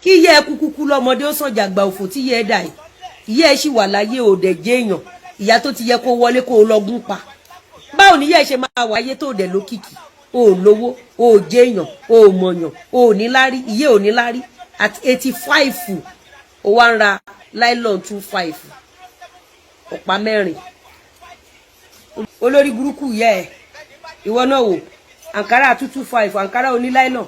kí yẹ kúkúkú lọ́mọdé ó sàn jàgbà òfò tí yẹ dà yìí ìyá ẹ sì wà láyé òdẹ jẹ èèyàn ìyá tó ti yẹ kó wọlé kó lọgún pa báwo ni yẹ ṣe máa wáyé tó dẹ lókìkí o lówó o jẹ èèyàn o mọ̀yàn o níláárí ìyá ò níláárí at 85 o wá ń ra nylon 25 ọ̀pá mẹ́rin olórí burúkú yẹ ẹ ìwọ náà wò àǹkárá 225 àǹkárá oníláìlọ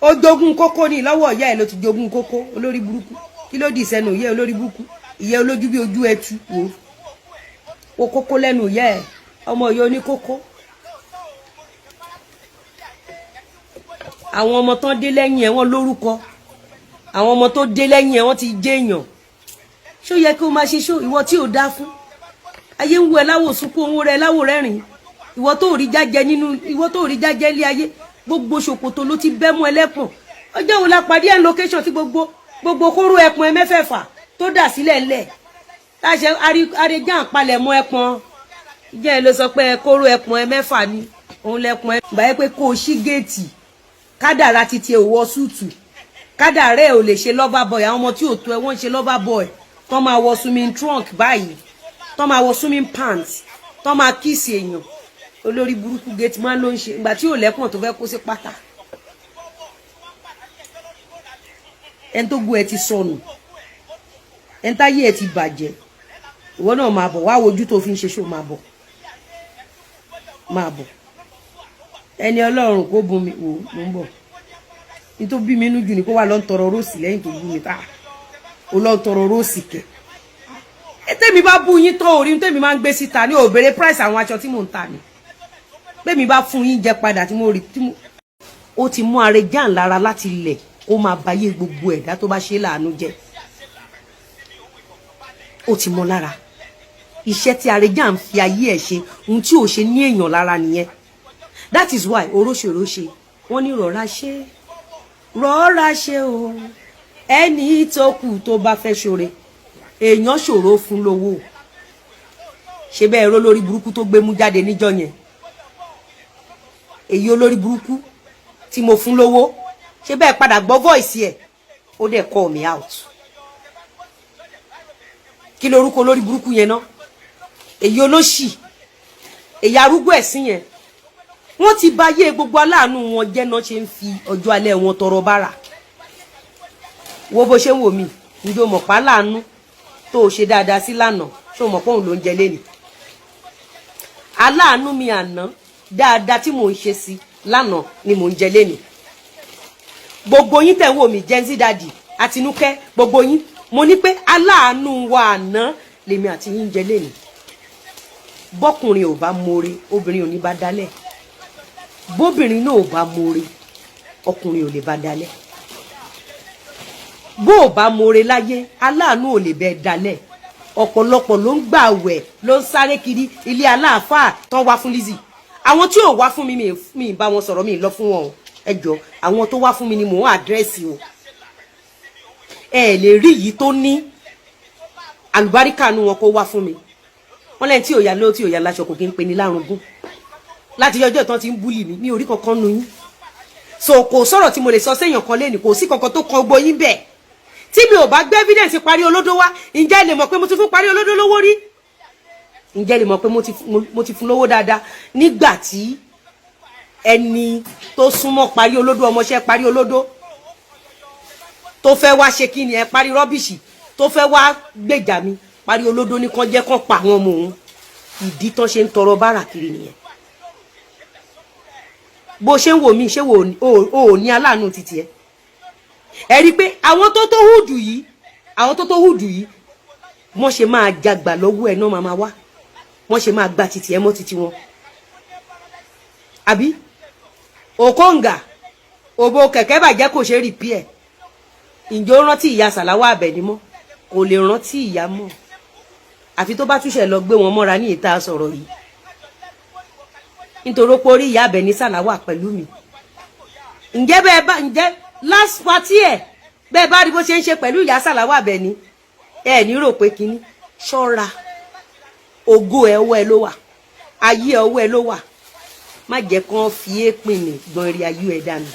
ó jogún kókó ní lọ́wọ́ ìyá ẹ̀ ló ti jogún kókó olórí burúkú kí ló dì sẹ́nu ìyá olórí burúkú ìyá olójú bí ojú ẹtù wò ó kókó lẹ́nu ìyá ẹ̀ ọmọ ìyá oníkókó àwọn ọmọ tán dé lẹ́yìn ẹ̀ wọ́n lórúkọ àwọn ọmọ tó dé lẹ́yìn ẹ̀ wọ́n ti jẹ́ èèyàn ṣó yẹ kí o máa ṣe ṣó ìwọ tí ò dá fún ayé ń wo ẹ láwò sunkún owó rẹ láwò rẹ́rìn ìwọ tó rí jájẹ nínú ìwọ tó rí jájẹ ilé ayé gbogbo ṣòkòtò ló ti bẹ́ mú ẹlẹ́pọ̀n ọjọ́ wo la pàdé ẹ̀ location tí gbogbo kóró ẹpọ̀n ẹ mẹ́fẹ̀ẹ̀fà tó dà sílẹ̀ ńlẹ̀ láṣẹ àrèjà àpalẹ̀ mọ́ ẹpọ̀n ìjẹ́ ẹ ló sọ pé kóró ẹpọ̀n ẹ mẹ́fà ni òun lẹ́pọ̀n ẹ gbà pé kó o ṣí géètì kádàrá títí ẹ wọ súùtù kádàrá ẹ ò lè ṣe lover boy àwọn ọmọ tí ò tó ẹ wọ́n ń ṣe lover boy tó máa wọ swimming trunk báyìí tó máa wọ swimming pants tó máa kíìsì èèyàn olórí burúkú gate man ló ń ṣe ìgbà tí ò lẹ́pọ̀n tó fẹ́ kó sí pátá ẹni tó gbọ́ ẹ ti sọnù ẹni táyé ẹ ti bàjẹ́ ìwọ náà máa bọ̀ wá wojú tó fi ń ṣe ṣó máa bọ̀ ẹni Ọlọ́run kó bùn mi wò mo ń bọ̀ ní tó bí mi nú jù ní kó wà lọ́n tọrọ róòsì lẹ́yìn tó bú mi tá ó lọ́n tọrọ róòsì kẹ̀ tẹ́mi bá bú yín tán orí tẹ́mi máa ń gbé síta ní òbèrè price àwọn aṣọ tí mò ń tà ní bẹ́ẹ̀ mi bá fún yín jẹ padà tí mo rí ó ti mú Arẹjàn lára láti ilẹ̀ kó máa báyé gbogbo ẹ̀dá tó bá ṣe láàánú jẹ ó ti mọ lára iṣẹ́ tí Arẹjàn ń fi ayé ẹ̀ ṣe ohun tí ò ṣe ní èèyàn lára nìyẹn that is why oróṣèróṣe wọ́n ní rọra ṣe o ẹni tó kù tó bá fẹ́ ṣoore èèyàn ṣòro fún lówó ṣe bẹ́ẹ̀ ró lórí burúkú tó gbé mú jáde níjọ́ yẹn èyí olórí burúkú tí mo fún lówó ṣe bẹ́ẹ̀ padà gbọ́ voice ẹ̀ ó dẹ̀ call me out kí lorúkọ olórí burúkú yẹn náà èyí olóṣì èyí arúgbó ẹ̀sìn yẹn wọ́n ti bà yé gbogbo aláàánú wọn jẹ́ náà ṣe ń fi ọjọ́ alẹ́ wọn tọrọ bára wo bó ṣe ń wò mí ǹjọ́ mọ̀ pa láàánú tó o ṣe dáadáa sí lánàá ṣó mọ̀ pé òun ló ń jẹ lẹ́nìí aláàánú mi àná dáadáa tí mò ń ṣe sí lánàá ni mò ń jẹ lẹ́nìí gbogbo yín tẹ̀ ń wò mí Gen-Z Daddy Àtinúkẹ́ gbogbo yín mo ní pé aláàánú wa àná lèmi àti yín jẹ lẹ́nìí bọ́kùnrin ò bá more obìnrin ò ní bá dálẹ̀ bóbìnrin náà ò bá more ọkùnrin ò lè bá dálẹ̀ bó ò bá more láyé aláàánú ò lè bẹ́ẹ̀ dálẹ̀ ọ̀pọ̀lọpọ̀ ló ń gbààwẹ̀ ló ń sáré kiri ilé aláàfáà tán wá fún Lizzy àwọn tí ò wá fún mi bá wọn sọ̀rọ̀ mi lọ fún wọn o ẹ jọ̀ọ́ àwọn tó wá fún mi ni mò ń àdírẹ́sì o ẹ lè rí yìí tó ní àlùbáríkà nu wọn kó wá fún mi wọn lẹ́yìn tí ò yá ló tí ò yá láṣọ kò kí ń pe ní lárùngún láti ọjọ́ ìtàn tí ń búlì mi ní orí kankan nu yín so kò sọ̀rọ̀ tí mo lè sọ séèyàn kan lẹ́nu kò sí kankan tó kan gbọ́ yín bẹ́ẹ̀ tí mi ò bá gbé evidence parí olódó wá ǹjẹ́ lè mọ̀ pé mo ti fún parí olódó lówó rí ǹjẹ́ lè mọ̀ pé mo ti fún lówó dáadáa nígbà tí ẹni tó súnmọ́ parí olódó ọmọọṣẹ́ parí olódó tó fẹ́ wá ṣe kí ni ẹ parí rọ́bìṣì tó fẹ́ wá gbèjà mi parí olódó ní kan jẹ́ kan pa àwọn ọmọ òun ìdí tán ṣe ń tọrọ bára kiri nìyẹn bó ṣe ń wò mí ṣé wò ó ní aláàánú títí ẹ rí i pé àwọn tó tó hùdù yìí wọ́n ṣe máa jagbà lọ́wọ́ ẹ̀ náà máa wá wọ́n ṣe máa gba títí ẹ mọ́ títí wọn àbí òkóǹgà òbò kẹ̀kẹ́ bàjẹ́ kò ṣe repair ǹjẹ́ ó rántí ìyá Sàláwà Àbẹ̀ní mọ́ kò lè rántí ìyá mọ́ àfi tó bá túṣẹ̀ lọ gbé wọn mọ́ra ní ìta sọ̀rọ̀ yìí nítorí pé orí ìyá Àbẹ̀ní Sàláwà pẹ̀lú mi ǹjẹ́ last party ẹ̀ bẹ́ẹ̀ bá rí bó ṣe ń ṣe pẹ̀lú ìyá Sàláwà Àbẹ̀ní ẹ ní rò pé kíní ṣọ́ra ògo ẹ ọwọ́ ẹ ló wà ayé ẹ ọwọ́ ẹ ló wà má jẹ́ kán fi èpin ní gbọ́n eré ayé ẹ dànù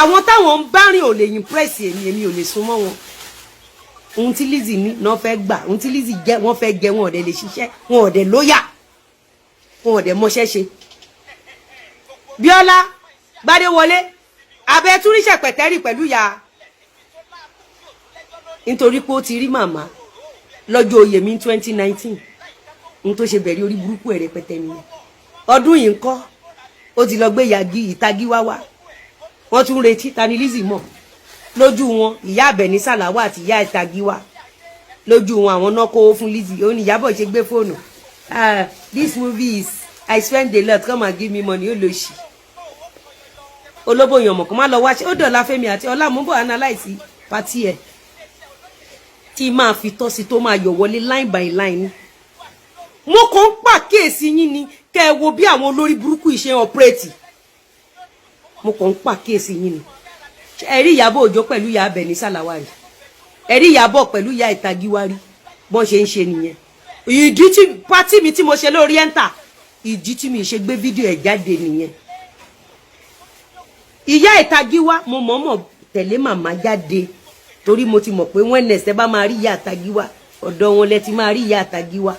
àwọn táwọn ń bá rìn ò lè impress èmi ò lè sún mọ́ wọn. Ohun tí Lizzy ní náà fẹ́ gbà, ohun tí Lizzy jẹ́ wọ́n fẹ́ jẹ, wọn ò dẹ̀ lè ṣiṣẹ́, wọn ò dẹ̀ lóyà, wọn ò dẹ̀ mọṣẹ́ ṣe. Bíọ́lá Gbádéwọlé abẹ́ túríṣẹ̀ pẹ̀tẹ́rì pẹ̀lú ya nítorí pé ó ti rí màmá lọ́jọ́ oyè mi 2019 ohun tó ṣe bẹ̀rẹ̀ orí burúkú ẹ̀rẹ́ pẹ̀tẹ́ nìyẹn. Ọdún yìí ń kọ́ ó ti lọ gbé ìtagí wá wọ́n tún retí ta ni Lizzy mọ̀ lójú wọn ìyá Àbẹ̀ní Sàláwà àti ìyá ìtagí wá lójú wọn àwọn náà kó fún Lizzy ó ní Ìyábọ̀ ṣe gbé fóònù this movie is I spend a lot come and give me money ó lọ sí olóbò yànmọ̀ kó má lọ wáṣẹ́ ó dọ̀la Fẹ́mi àti Ọlámúbọ̀ analyse pàtí ẹ̀ tí máa fi tọ́ sí tó máa yọ̀ wọlé line by line. Mo kàn ń pàkíyèsí yín ni kẹ́ ẹ wo bí àwọn olórí burúkú ìṣe ọ̀pẹ́rẹ́tì. Mo kàn ń pàkíyèsí yín ni. Ẹ rí Ìyábọ̀ Òjó pẹ̀lú ìyá Àbẹ̀ní Sàláwà rí. Ẹ rí Ìyábọ̀ pẹ̀lú ìyá Ìtagíwá rí. Bọ́n ṣe ń ṣe nìyẹn. Ìdí tí pátì mi tí mo ṣe lórí ẹ́ńtà ìdí tí mi ṣe gbé fídíò ẹ̀ jáde nìyẹn. Ìyá Ìtagíwá mo mọ̀ọ́mọ̀ tẹ̀lé màmá jáde torí mo ti mọ̀ pé wọ́n nẹ̀sẹ̀ bá máa rí ìyá Ìtagíwá ọ̀dọ̀ wọn lẹ ti máa rí ìyá Ìtagíwá.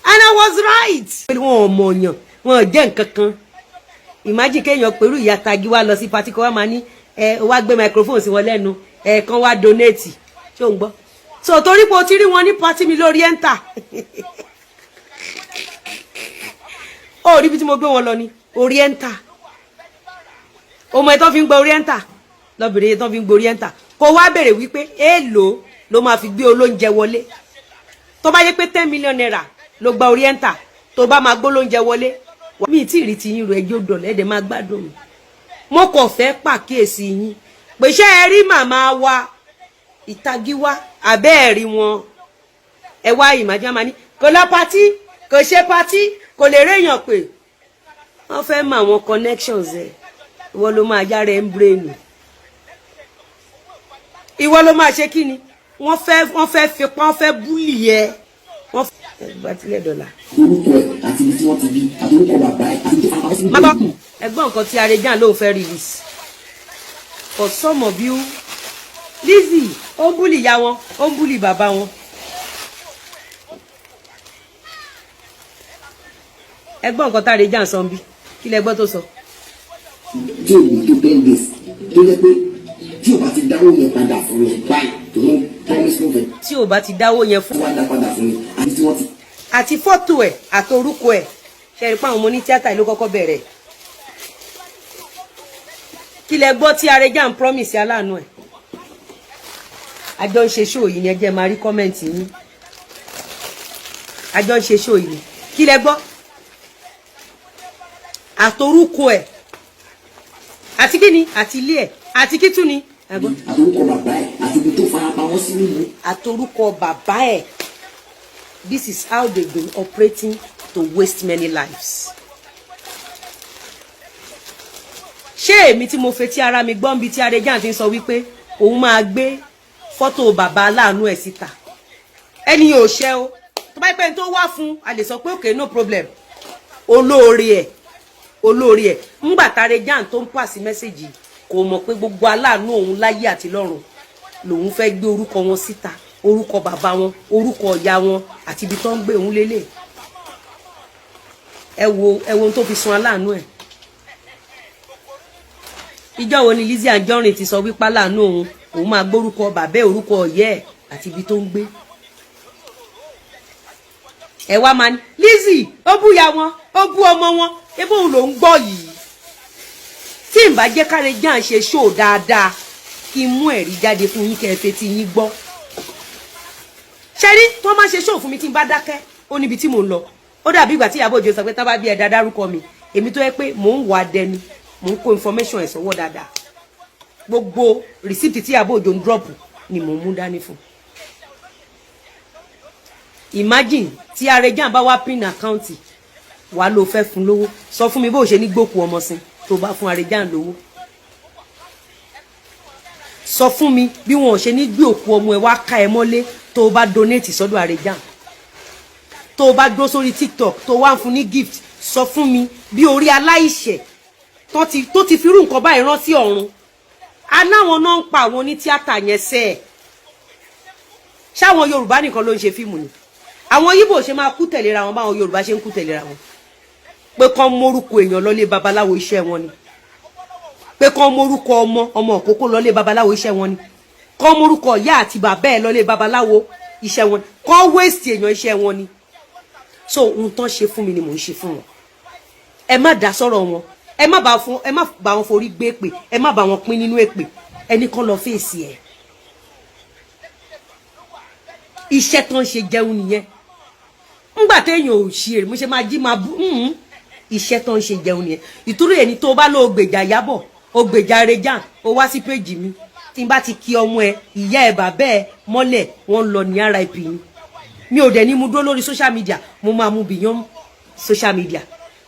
And I was right. Wọ́n ọmọ yàn wọ́n jẹ́ nǹkan kan. Imagine kéèyàn pẹ̀lú ìyá Ìtagíwá lọ sí party kó wá máa ní wá gbé microphone sí wọn lẹ́nu kan wá donate ṣé ò ń gbọ́. So torí pé o ti rí wọn ní party mi lórí ẹ́ńtà. Ó rí bí tí mo gbé wọn lọ ní Oriental. Ọmọ ẹ̀ tó fi ń gba Oriental lọ́bìnrin ẹ̀ tó fi ń gba Oriental kó wá bèrè wípé èèlò ló máa fi gbé olóúnjẹ wọlé tó bá yẹ pé 10 million naira ló gba Oriental tó bá máa gbó lóúnjẹ wọlé mi tí rí ti yín ro ẹjọ́ dọ̀lẹ́ ẹ̀dẹ̀ máa gbádùn mi. Mo kàn fẹ́ pàkíyèsí yín pé ṣé ẹ rí màmá wa Ìtagíwá àbẹ́ ẹ̀ rí wọn ẹ wá ìmájá máa ní kò lọ patí kò ṣe patí kò lè réèyàn pé wọ́n fẹ́ mọ àwọn connections ẹ̀ ìwọ ló máa yára ẹ̀ ń brain ìwọ ló máa ṣe kí ni wọ́n fẹ́ fipá wọ́n fẹ́ búlì ẹ wọ́n fẹ́ gba tilẹ̀ dọ́là. Bàbá ẹ̀gbọ́n nǹkan tí Arejan ló fẹ́ release for some of you Lizzy ó ń búlì ìyá wọn ó ń búlì bàbá wọn. Ẹ̀gbọ́n nǹkan tí Arejan sọ ń bí kí lẹ gbọ́ tó sọ. tí o ní tó 10 days tó yẹ pé tí o bá ti dáwó yẹn padà fún mi báyìí tó ń promise ló fẹ́. tí o bá ti dáwó yẹn fún wá dá padà fún mi àti tí wọ́n ti. àti fọ́tò ẹ̀ àti orúkọ ẹ̀ ṣe rí pé àwọn ọmọ ní tíátà ló kọ́kọ́ bẹ̀rẹ̀. kí lẹ gbọ́ tí Arejan promise aláàánú ẹ̀. àjọ ń ṣe show yìí ni ẹ jẹ́ máa rí kọ́mẹ̀ntì yín. àjọ ń ṣe show yìí kí lẹ gbọ́ àtorúkọ ẹ̀ àti kí ni àti ilé ẹ̀ àti kí tún ni. àtorúkọ bàbá ẹ̀ àti ibi tó fara pamọ́ sí nínú. àtorúkọ bàbá ẹ̀. This is how they've been operating to waste many lives. Ṣé èmi tí mo fetí ara mi gbọ́n bí tí Arejan ti ń sọ wípé òun máa gbé fọ́tò bàbá aláàánú ẹ̀ síta. Ẹni ò ṣe o. Tó bá pẹ́ tó wá fún a lè sọ pé okay no problem. Olóore ẹ̀ ńgbà tí Arejan tó ń pàṣẹ mẹ́sẹ̀gì kò mọ̀ pé gbogbo aláàánú òun láyé àti lọ́run lòun fẹ́ gbé orúkọ wọn síta. Orúkọ bàbá wọn orúkọ ìyá wọn àti ibi tó ń gbé òun lélẹ̀ ẹ wo tó fi sun aláàánú ẹ̀. Ìjọ́ wo ni Lizzy Anjorin ti sọ wípé aláàánú òun máa gbórúkọ bàbá orúkọ ìyá ẹ̀ àti ibi tó ń gbé. Ẹ wá máa ní Lizzy ó bú ìyá wọn ó bú ọmọ wọn ebó òun ló ń gbọ́ yìí. Tí n bá jẹ́ Arejan ṣe show dáadáa kí n mú ẹ̀rí jáde fún yín kẹ́ ẹ fetí yín gbọ́. Ṣẹ́rí tó máa ṣe show fún mi tí n bá dákẹ́ ó níbi tí mò ń lọ ó dàbí ìgbà tí Ìyábọ̀ Òjó sọ pé tá bá bí ẹ̀dá dárúkọ mi èmi tó yẹ pé mò ń wà dẹni mò ń kó information ẹ̀ sọ́wọ́ dáadáa gbogbo receipt tí Ìyábọ̀ Òjó ń drop ni mò ń mú dání fún. Imagine tí Arejan bá wá pin account wà ló fẹ́ fún lówó sọ fún mi bó ṣe ní gbókù ọmọ sin tó bá fún Arejan lówó. Sọ fún mi bí wọn ò ṣe ní gbé òkú ọmọ ẹ wá ká ẹ mọ́lé tó bá donate sọ́dọ̀ Arejan tó bá dúró sórí TikTok tó wá ń fún ní gift sọ fún mi bí orí aláìṣẹ̀ tó ti fi irú nǹkan báyìí rán sí ọ̀run anáwọn náà ń pa àwọn ní tíátà yẹn sẹ́ ṣáwọn Yorùbá nìkan ló ń ṣe fíìmù ni àwọn Yíbò ṣe máa kú tẹ̀léra wọn báwọn Yorùbá ṣe ń kú tẹ̀léra wọn pé kán mórúkọ èèyàn lọlé babaláwo iṣẹ́ wọn ni pé kán mórúkọ ọmọ òkókó lọlé babaláwo iṣẹ́ wọn ni kán mórúkọ ìyá àti bàbá ẹ̀ lọlé babaláwo iṣẹ́ wọn ni kán wéèsì èèyàn iṣẹ́ wọn ni so ohun tán ṣe fún mi ni mò ń ṣe fún wọn ẹ má dá sọ̀rọ̀ wọn ẹ má bá wọn forí gbé èpè ẹ má bá wọn pín nínú èpè ẹnì kan lọ fèsì ẹ iṣẹ́ tán ṣe jẹun nìyẹn ńgbà téèyàn ò ṣe èrè mo ṣe máa jí máa bú iṣẹ́ tán ṣe jẹun nìyẹn ìtúrú ẹni tó bá lọ gbèjà Ìyábọ̀ o gbèjà Rejan o wá sí péjì mi tí n bá ti kí ọmọ ẹ ìyá ẹ bàbá ẹ mọ́lẹ̀ wọ́n lọ ní RIP ni mi ò dẹ̀ ní mu dúró lórí social media mo máa mu beyond social media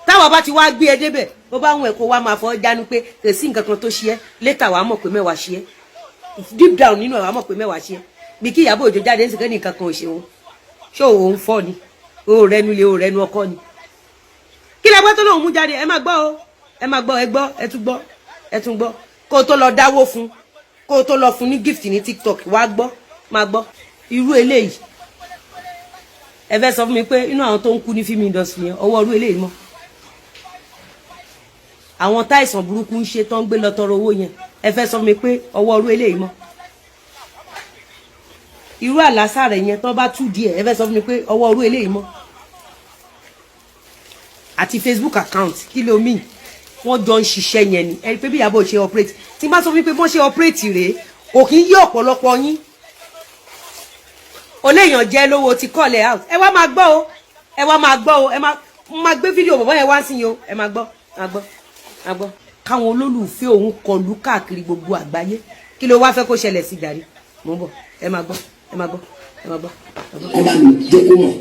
táwa bá ti wá gbé ẹ débẹ̀ bó bá wọn ẹ kó wá máa fọ́ jánu pé kò sí nǹkan kan tó ṣe ẹ́ later wàá mọ̀ pé mẹ́wàá ṣe ẹ́ deep down nínú ẹ̀ wàá mọ̀ pé mẹ́wàá ṣe ẹ́ bí kí Ìyábọ̀ Òjó jáde ń sìnkẹ́ nìkan kan ò ṣe wọn ṣé òun fọ́ ni o rẹnu lé o rẹnu ọkọ ni kí lẹ gbọ́ tó lóun mú jáde ẹ máa gbọ́ o ẹ máa gbọ́ ẹ gbọ́ ẹ tún gbọ́ ẹ tún gbọ́ kó o tó lọ dáwó fún kó o tó lọ fún ní gift ní TikTok wá gbọ́ máa gbọ́ irú eléyìí ẹ fẹ́ sọ fún mi pé inú àwọn tó ń kú ní film industry yẹn ọwọ́ irú eléyìí mọ́ àwọn táìsàn burúkú ń ṣe tó ń gbé lọ tọrọ owó yẹn ẹ fẹ́ sọ fún mi pé ọwọ́ irú eléyìí mọ́ irú àlásà rẹ̀ yẹn tó bá tú díẹ̀ ẹ fẹ́ sọ fún mi pé ọwọ́ irú eléyìí mọ́ àti Facebook account kí ló mean wọ́n jọ ń ṣiṣẹ́ yẹn ni ẹ rí pé bí Ìyábọ̀ ṣe operate tí n bá sọ fún mi pé bọ́n ṣe operate rèé kò kí ń yí ọ̀pọ̀lọpọ̀ yín oléèyàn jẹ́ lówó ti call out ẹ wá máa gbọ́ o ẹ wá máa gbọ́ o ẹ máa gbé fídíò bọ̀bọ́ yẹn wá sí yín o ẹ máa gbọ́ máa gbọ́ káwọn olólùfẹ́ òun kọlù káàkiri gbogbo àgbáyé kí ló wá fẹ́ kó ṣẹlẹ̀ sí jàre mò ń bọ̀ ẹ máa gbọ́ ẹ máa gbọ́ ẹ máa gbọ́. ọba mi jẹ́ kó mọ̀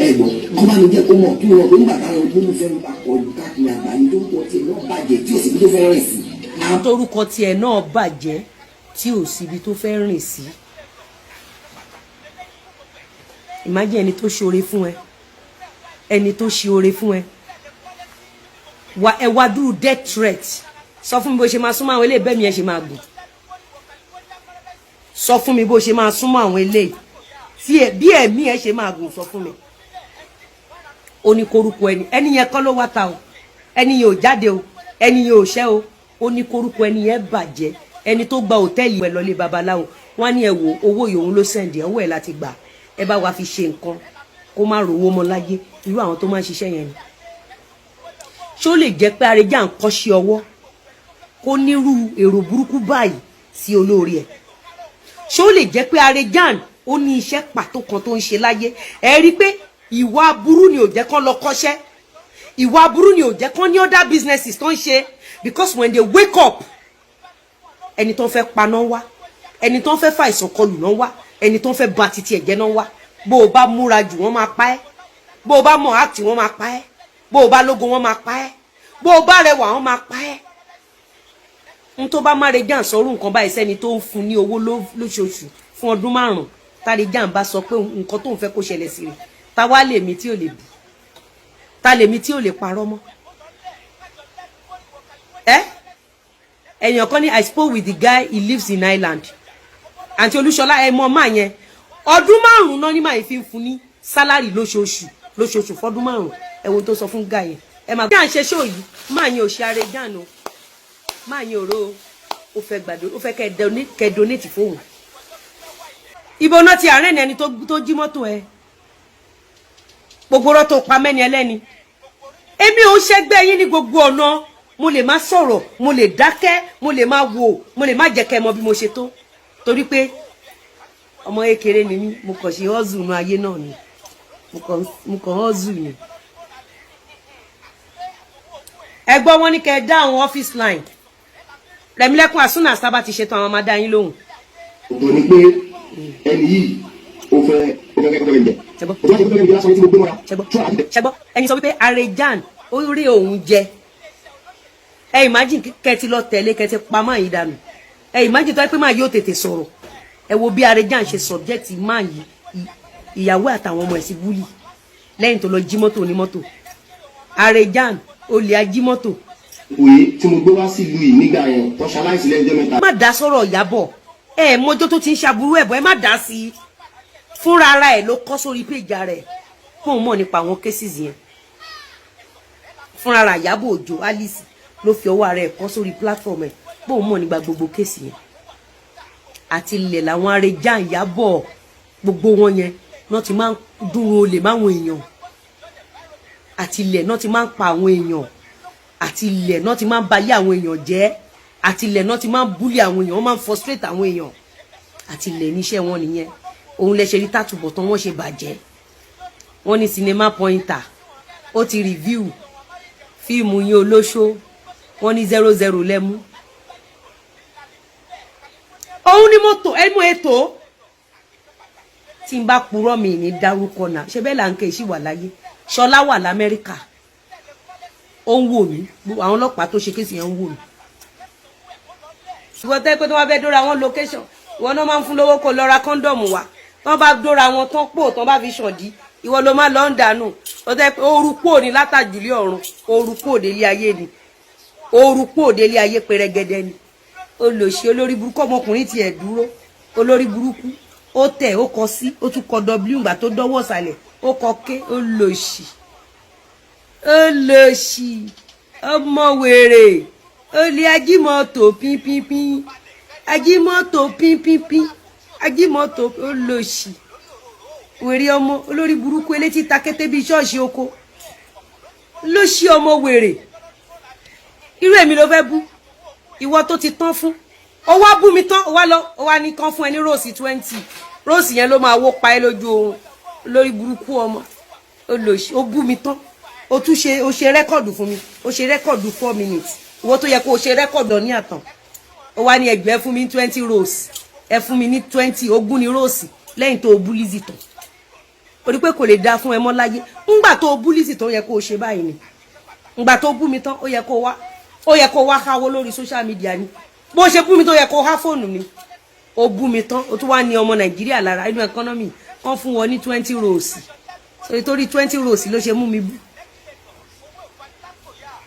ẹ̀gbọ́n ọba mi jẹ́ kó mọ̀ kí wọ́n pé nígbà táwọn olólùfẹ́ mi bá kọlù káàkiri àgbáyé tó ń pọ̀ tí wọ́n bàjẹ́ tí ò sì bí tó fẹ́ rìn sí. àwọn torúkọ tiẹ̀ náà bàjẹ́ tí ò síbi tó fẹ́ rìn sí. imagine ẹni tó ṣoore fún ẹ ẹni tó ṣe oore fún ẹ ẹ wá dúró death threat sọ fún mi bó ṣe máa súnmọ́ àwọn eléyìí bẹ́ẹ̀ mi ẹ ṣe máa gùn sọ fún mi bó ṣe máa súnmọ́ àwọn eléyìí tí bí ẹ̀mí ẹ ṣe máa gùn sọ fún mi ó ní korúkọ ẹni yẹn kọ́ ló wá ta o ẹni yẹn ò jáde o ẹni yẹn ò ṣẹ́ o ó ní korúkọ ẹni yẹn bàjẹ́ ẹni tó gba hòtẹ́ẹ̀lì ẹ lọlé babaláwo wọn ní ẹ wò owó yòówù ló sẹ̀ǹdì ọwọ́ ẹ̀ láti gbà ẹ bá wa fi ṣe nǹkan kó má rówó mọ́ láyé irú àwọn tó máa ń ṣiṣẹ́ yẹn ni ṣé ó lè jẹ́ pé Arẹjà ń kọ́ṣe ọwọ́ kó nírú èrò burúkú báyìí sí olóore ẹ̀ ṣé ó lè jẹ́ pé Arẹjà ó ní iṣẹ́ pàtó kan tó ń ṣe láyé ẹ rí i pé ìwà aburú ni ò jẹ́ kán lọ kọ́ṣẹ́ ìwà aburú ni ò jẹ́ kán ní other businesses tó ń ṣe because when they wake up ẹni tó ń fẹ́ paná wá ẹni tó ń fẹ́ fàìsàn kọlù náà wá ẹni tó ń fẹ́ ba titi ẹ̀jẹ̀ náà wá bó o bá múra jù wọ́n máa pa ẹ́ bó o bá mọ̀ act wọ́n máa pa ẹ́ bó o bá lógo wọ́n máa pa ẹ́ bó o bá rẹwà wọ́n máa pa ẹ́ n tó bá Arẹjà sọ̀rọ̀ nǹkan báyìí sẹ́ni tó ń fún ní owó lóṣooṣù fún ọdún 5 Arẹjà bá sọ pé nǹkan tó ń fẹ́ kó ṣẹlẹ̀ sí rẹ̀ ta wá lèmi tí ò lè bù ta lèmi tí ò lè parọ́ mọ́ ẹ̀yàn kan ní I spoke with the guy he lives in Ireland àǹtí Olúṣọlá ẹ mọ máa yẹn ọdún 5 náà ní máa fi ń fún ní sálárì lóṣooṣù fọdún 5 ẹ̀wọ̀n tó sọ fún guy yẹn ẹ máa gbé à ń ṣe ṣó yìí máa yẹn ò ṣe Arẹjà nù máa yẹn òró ó fẹ́ kẹ́ donate fóun ibo náà ti àárẹ̀ ẹni tó jí mọ́tò ẹ gbogbo ọ̀rọ̀ tó pa mẹ́ni ẹlẹ́ni èmi ò ṣẹ́gbẹ́ yín ní gbogbo ọ̀nà mo lè má sọ̀rọ̀ mo lè dákẹ́ mo lè má wò mo lè má jẹ́ kẹ́ mọ̀ bí mo ṣe tó torí pé ọmọ kékeré ni mí mo kàn ṣe hustle nu ayé náà ni mo kàn hustle ni. ẹgbọ́n wọn ní kẹ́ ẹ dá àwọn office line Rẹ̀mílẹ́kún as soon as tá bá ti ṣetán àwọn máa dá yín lóhùn. òtò ni pé ẹni yìí ó fẹ́ jẹ. ṣẹgbọ́ ẹni sọ wípé Arẹjà ó rí òun jẹ ẹ imagine kẹtì lọ tẹ̀lé kẹtì pamọ́ yìí dànù ẹ imagine tó yẹ pé máa yóò tètè sọ̀rọ̀ ẹ wo bí Arẹjà ṣe subject máa yìí ìyàwó àtàwọn ọmọ ẹ̀ sí búlì lẹ́yìn tó lọ jí mọ́tò onímọ́tò Arẹjà olè ajímọ́tò òye tí mo gbé wá sí ìlú yìí nígbà yẹn tó ṣaláìsí lẹ́jọ́ mẹ́ta. má dá sọ̀rọ̀ Ìyábọ̀ mọ́jọ́ tó ti ń ṣàbúrú ẹ̀bọ̀ ẹ má dá sí i fúnra ara ẹ̀ ló kọ́ sórí péjà rẹ̀ fóun mọ̀ nípa àwọn cases yẹn fúnra ara Ìyábọ̀ Òjó Alice ló fi ọwọ́ ara ẹ̀ kọ́ sórí platform ẹ̀ bóun mọ̀ nípa gbogbo case yẹn àti ilẹ̀ làwọn arẹjà Ìyábọ̀ gbogbo wọn yẹn náà ti máa ń dúró olè máwọn èèyàn àti ilẹ̀ náà ti máa ń pa àwọn èèyàn àti ilẹ̀ náà ti máa ń bayé àwọn èèyàn jẹ́ àti ilẹ̀ náà ti máa ń búlì àwọn èèyàn wọ́n máa ń frustrate àwọn èèyàn àti ilẹ̀ níṣẹ́ wọn nìyẹn òun lẹ ṣe rí tàtúbọ̀tán wọ́n ṣe bàjẹ́ wọ́n ní cinema pointer ó ti review fíìmù yín olóṣó wọ́n ní 00 lẹ́mú òun ni mo tó ẹmu ètò tí n bá purọ́ mi ní dárúkọ náà ṣe bẹ́ẹ̀ là ń ké sí wà láyé Ṣọlá wà l'Amẹ́ríkà ó ń wò mí àwọn ọlọ́pàá tó ṣe kéèsì yẹn ń wò mí ìwọ tẹ́ pé tó wá fẹ́ dóra wọn location ìwọ náà máa ń fún lówó kó lọ ra kọ́ńdọ̀mù wa tán bá dóra wọn tán pò tán bá fi ṣàndí ìwọ ló máa lọ ń dànù ó tẹ́ pé ooru pò ní látàjùlé ọ̀run ooru pò délé ayé ni ooru pò délé ayé pẹrẹgẹdẹ ni olòṣì olórí burúkú ọmọkùnrin tiẹ̀ dúró olórí burúkú ó tẹ̀ ó kọ sí ó tún kọ w ìgbà tó dọ́wọ́ sàlẹ̀ ó kọ ké olòṣì olòṣì ọmọ wèrè olè ajímọ́tò pínpínpín ajímọ́tò pínpínpín ajímọ́tò olòṣì wèrè ọmọ olórí burúkú elétí takété bíi ṣọ́ọ̀ṣì oko lóṣì ọmọ wèrè irú èmi ló fẹ́ bú ìwọ tó ti tán fún ó wá bú mi tán ó wá ní kán fún ẹ ní róòsì 20 róòsì yẹn ló máa wó pa ẹ lójú oorun lórí burúkú ọmọ olóṣì ó bú mi tán ó tún ṣe ó ṣe rẹ́kọ̀dù fún mi ó ṣe rẹ́kọ̀dù 4 minutes ìwọ tó yẹ kó o ṣe rẹ́kọ̀dù ní àtàn ó wá ní ẹgbẹ́ fún mi 20 róòsì ẹ fún mi ní 20 ogún ní róòsì lẹ́yìn tó o bú Lizzy tán ó rí pé kò lè dáa fún ẹ mọ́ láyé ńgbà tó o bú Lizzy tán ó yẹ kó o ṣe báyìí ni ńgbà tó o bú mi tán ó yẹ kó wá káwó lórí social media ni bó ṣe bú mi tó yẹ kó há fóònù mi ó bú mi tán ó tún wá ní ọmọ Nàìjíríà lára inú economy kan fún wọn ní 20 róòsì torí 20 róòsì ló ṣe mú mi bú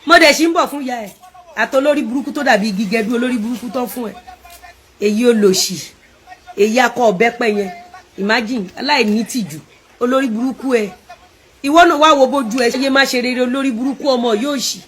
mo dẹ̀ ṣì ń bọ̀ fún ìyá ẹ̀ àtọ lórí burúkú tó dàbí igi gẹdú olórí burúkú tó fún ẹ èyí olòṣì èyí akọ ọ̀bẹ́pẹ yẹn imagine aláìní tìjú olórí burúkú ẹ ìwọ náà wá wo bójú ẹ ṣe má ṣe rere olórí burúkú ọmọ yóò ṣì